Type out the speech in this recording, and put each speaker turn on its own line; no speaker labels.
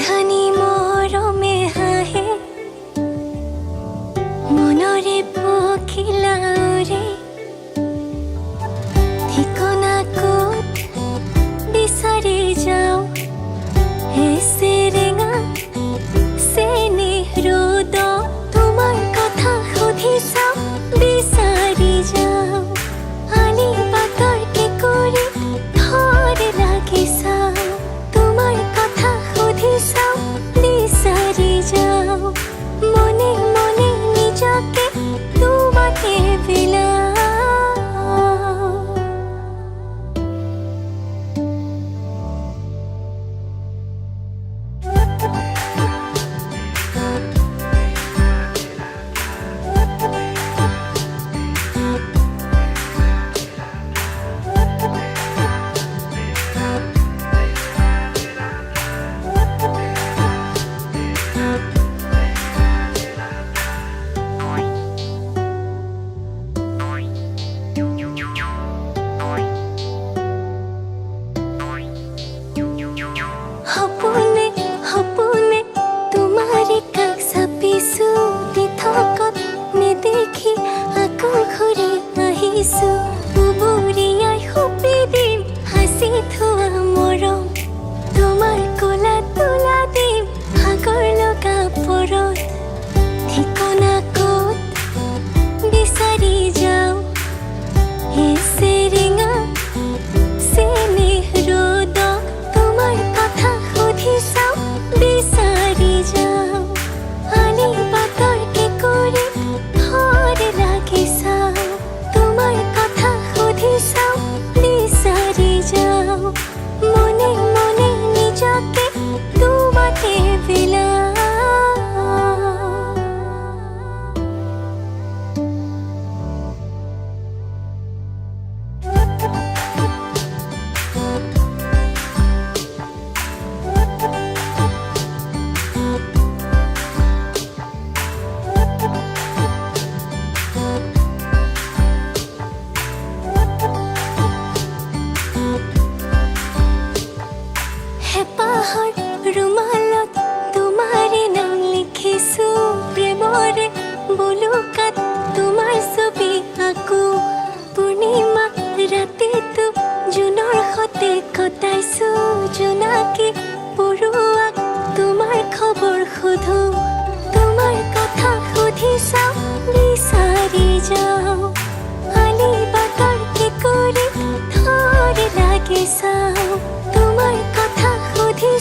ধানি মরমে হাহে মনরে পখিলাউরে ঠিকনা কোত বিচাৰি যাও হেসে ৰেঙা চেনি ৰ'দ তোমাৰ কথা সুধি চাও বিচাৰি যাও আলি পাতৰ কি কৰি ধৰে লাগি চাও তোমাৰ কথা সুধি চাও বিচাৰি যাও মনে মনে নিজকে তোমাকে বিলাও সপোনে সপোনে তোমাৰে কাষ চাপিছো পৃথকত নেদেখি আকৌ ঘূৰি আহিছো বুবুৰিয়াই সুপি দিম হাসি থোৱা মৰম তোমাৰ কোলা তোলা দিম ভাগৰ লগা পৰত ঠিকনা ক'ত বিচাৰি যাও হেসে ৰেঙা চেনি ৰ'দ তোমাৰ কথা সুধি চাও বিচাৰি যাও আলি পাতৰ কি কৰি ধৰে লাগি চাও তোমাৰ কথা সুধি চাও বিচাৰি যাও মনে মনে নিজকে তোমাকে বিলাও হেপাহৰ ৰুমালত তোমাৰে নাম লিখিছো প্ৰেমৰে বুলুকাত তোমাৰ ছবি আকো পূৰ্ণিমা ৰাতিটো জোনৰ সতে কটাইছো জোনাকী পৰুৱাক তোমাৰ খবৰ সোধো তোমাৰ কথা সুধি চাও বিচাৰি যাও আলি বাটৰ কি কৰি ধৰে লাগি চাও তোমাৰ কথা সুধি